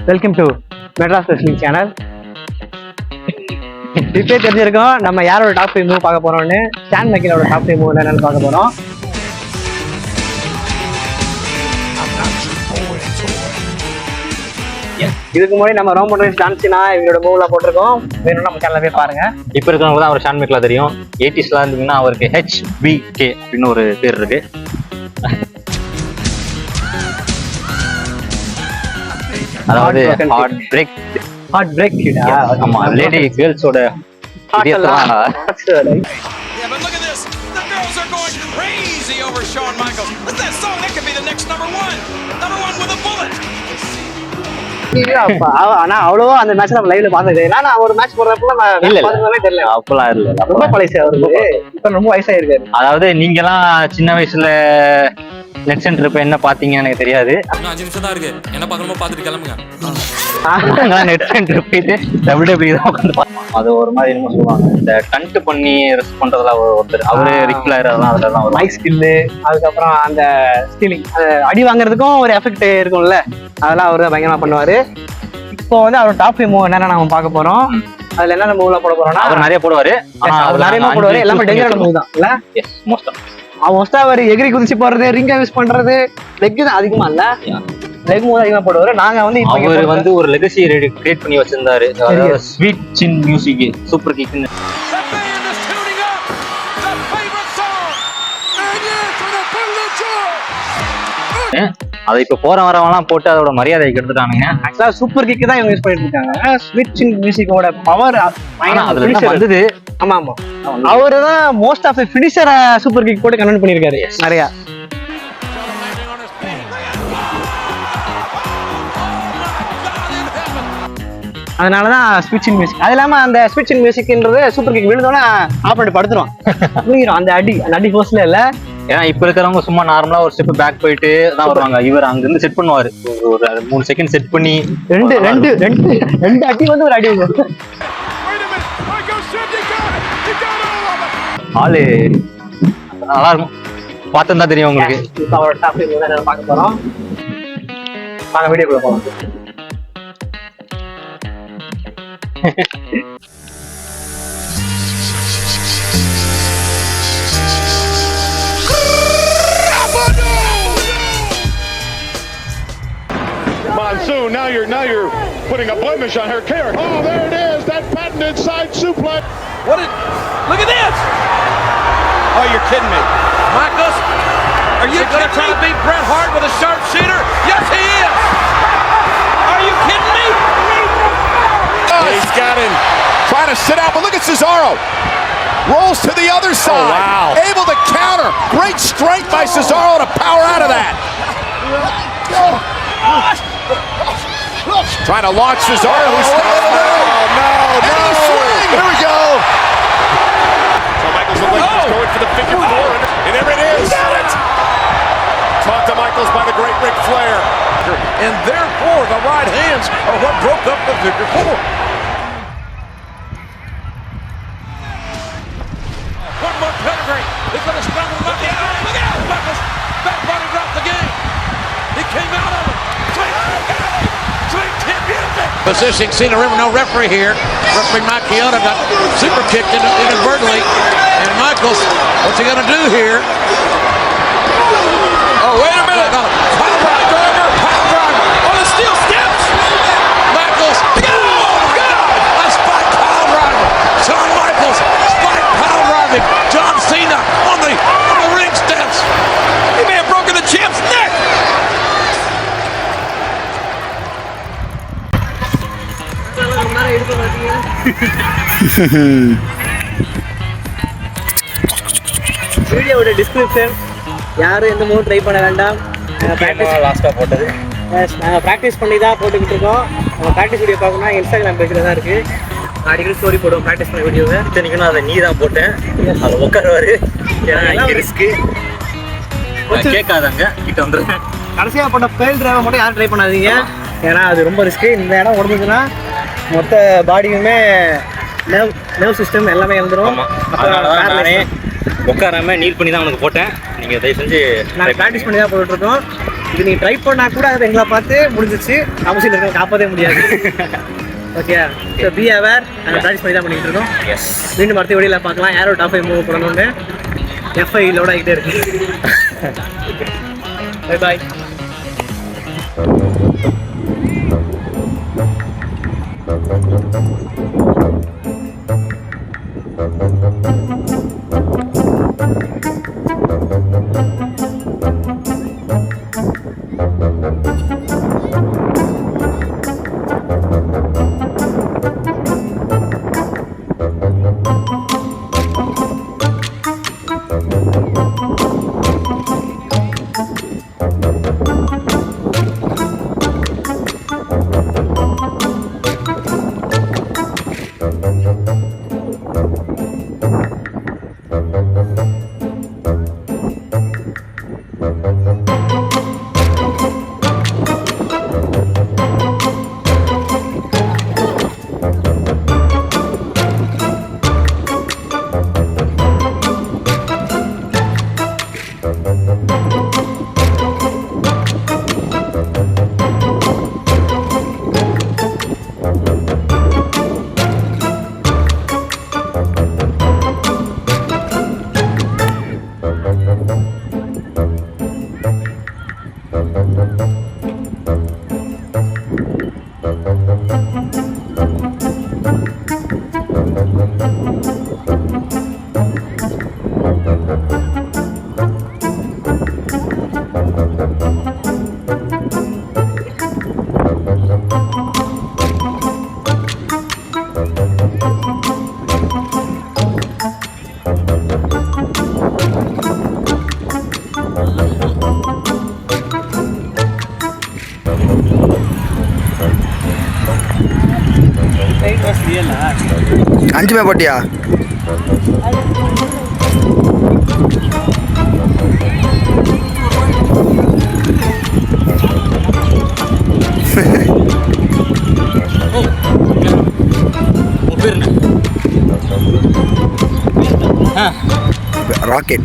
Welcome to Madras wrestling channel. இப்பே தெரிஞ்சிருக்கோம் நம்ம யாரோட டாப் 5 மூவ் பார்க்க போறோம்னு. ஸ்டான் மைக்கேலோட டாப் 5 மூவ் என்னன்னு பார்க்க போறோம். இதுக்கு முன்னாடி நம்ம ரோமன் ரெயின்ஸ் டான்சினா இவரோட மூவ்லாம் போட்டிருக்கோம். வேணும்னா நம்ம சேனல்ல போய் பாருங்க. இப்போ இருக்கவங்க தான் அவர் ஷான் மைக்கேலா தெரியும். 80sல இருந்தீங்கன்னா அவருக்கு HBK அப்படின்னு ஒரு பேர் இருக்கு. அதாவது ஹார்ட் பிரேக் ஆமா, lady கேர்ள்ஸோட Yeah, but look at this. The girls are going crazy over Shawn Michaels. Look at that song. That could be the next number one. Number one with a bullet. ஆனா அவ்வளவா அந்த match நம்ம லைவ்ல பார்த்தது. நான் ஒரு match போறப்பல இல்ல தெரியல. அப்பலாம் இல்ல, ரொம்ப பழைசு அவருக்கு. இப்ப ரொம்ப வயசாயிருக்காரு. அதாவது நீங்க எல்லாம் சின்ன வயசுல நெட் சென்டர் இப்ப என்ன பாத்தீங்கன்னு எனக்கு தெரியாது. 5 நிமிஷம் தான் இருக்கு. என்ன பார்க்கணுமோ பார்த்துட்டு கிளம்புங்க. நெட் சென்டர் போயிட்டு WWE தான் உட்காந்து பார்த்தோம். அது ஒரு மாதிரி என்ன சொல்லுவாங்க, இந்த டண்ட் பண்ணி ரெஸ்ட் பண்றதுல ஒருத்தர் அவரு ரிக்லர் அதெல்லாம் அதுலதான் மைக் ஸ்கில்லு, அதுக்கப்புறம் அந்த ஸ்டீலிங் அடி வாங்குறதுக்கும் ஒரு எஃபெக்ட் இருக்கும்ல, அதெல்லாம் அவரு பயங்கரமா பண்ணுவாரு. இப்போ வந்து அவர் டாப் 5 மூவ் என்னென்ன நம்ம பார்க்க போறோம். அதுல என்னென்ன மூவ்ல போட போறோம்னா, அவர் நிறைய போடுவாரு. நிறைய மூவ் போடுவாரு. எல்லாமே டேஞ்சரான மூவ் தான் இல்ல. மோஸ்டா அவர் எகிரி குதிச்சு போடுறது, ரிங்க யூஸ் பண்றது, லெக் தான் அதிகமா இல்ல, லெக் மூவ் அதிகமா போடுவாரு. நாங்க வந்து அவர் வந்து ஒரு லெகசி கிரியேட் பண்ணி வச்சிருந்தாரு. அதாவது ஸ்வீட் சின் மியூசிக் சூப்பர் கிக். அதை இப்ப போற வரவெல்லாம் போட்டு அதோட மரியாதையை கெடுத்துட்டானுங்க. ஆக்சுவலா சூப்பர் கிக் தான் இவங்க யூஸ் பண்ணிட்டு இருக்காங்க. ஸ்வீட் சின் மியூசிக்கோட பவர் அதுல வந்தது. ஆமா ஆமா, அவரு தான் most of the finisher super kick போட்டு கன்வெர்ட் பண்ணிருக்காரு நிறைய. அதனாலதான் ஸ்விட்சிங் மியூசிக். அது இல்லாம அந்த ஸ்விட்சிங் மியூசிக்ன்றது சூப்பர் கிக் விழுந்தோன்னா ஆப்பரேட் படுத்துரும், புரியும் அந்த அடி ஃபோர்ஸ்ல இல்ல. ஏன்னா இப்ப இருக்கிறவங்க சும்மா நார்மலா ஒரு ஸ்டெப் பேக் போயிட்டு தான் வருவாங்க. இவர் அங்க இருந்து செட் பண்ணுவாரு. ஒரு 3 செகண்ட் செட் பண்ணி ரெண்டு அடி வந்து ஒரு அடி ஆளு நல்லா இருக்கும். பார்த்தா தெரியும் உங்களுக்கு. அவரோட டாப் 5 மூவ் பார்க்க போறோம். வாங்க வீடியோக்குள்ள போலாம். Monsoon, now you're putting a blemish on her character. Oh, there it is, that patented side suplex. Look at this. Oh, you're kidding me. Michaels, are you going to try to beat Bret Hart with a sharpshooter? Yes, he is. Are you kidding me? He's got him trying to sit out, but look at Cesaro. Rolls to the other side. Oh, wow. Able to counter. Great strength by Cesaro to power out of that. Trying to launch Cesaro. No. Swing. Here we go. So Michaels is going for the figure 4. And there it is. Got it. Talk to Michaels by the great Ric Flair. And therefore, the right hands are what broke up the figure 4. One more pedigree. He's going to scramble him up. Look out! Michaels back body dropped the game. He came out of it. Swing 10 music. Positioning Cena River, no referee here. Referee Mike Chioda got super kicked inadvertently. And Michaels, what's he going to do here? Oh, wait a minute. Pile driver. On the steel steps. Michaels, oh God! A spike pile driver. Shawn Michaels, spike pile driving. John Cena on the ring steps. He may have broken the champ's neck. வீடியோவோட description, யாரும் எந்த move try பண்ண வேண்டாம். லாஸ்டா போட்டது நாங்கள் practice பண்ணி தான் போட்டுக்கிட்டு இருக்கோம். நம்ம ப்ராக்டிஸ் வீடியோ பார்க்கணும்னா இன்ஸ்டாகிராம் பேஜில் தான் இருக்குது. அடிக்கடி ஸ்டோரி போடுவோம் ப்ராக்டிஸ் பண்ண வீடியோவை. இத்தனைக்கும் அதை நீ தான் போட்டேன். அதை உட்காருவாரு. ஏன்னா இங்கே ரிஸ்க்கு கேட்காதாங்க கிட்ட வந்துருங்க. கடைசியாக போட்ட ஃபெயில் டிரைவை மட்டும் யாரும் ட்ரை பண்ணாதீங்க, ஏன்னா அது ரொம்ப ரிஸ்க்கு. இந்த இடம் உடஞ்சுதுன்னா மொத்த பாடியுமே நர்வ் சிஸ்டம் எல்லாமே இறந்துடும். உட்காராம நீல் பண்ணி தான் உனக்கு போட்டேன். நீங்கள் தயவு செஞ்சு நாங்கள் ப்ராக்டிஸ் பண்ணி தான் போட்டுட்ருக்கோம். இது நீங்க ட்ரை பண்ணா கூட அது எங்களை பார்த்து முடிஞ்சிச்சு. ஆப்போசிட்ல இருக்க காப்பாற்றவே முடியாது. Okay, so be aware. நாங்கள் ப்ராக்டிஸ் பண்ணி தான் பண்ணிட்டு இருக்கோம். எஸ். மீண்டும் அடுத்த வீடியோவில் பார்க்கலாம். யாரோ டாப் 5 மூவ் பண்ணணும்னு F5 லோட் ஆகிட்டே இருக்கு. Bye bye. அஞ்சுமே போட்டியா? ராக்கெட்.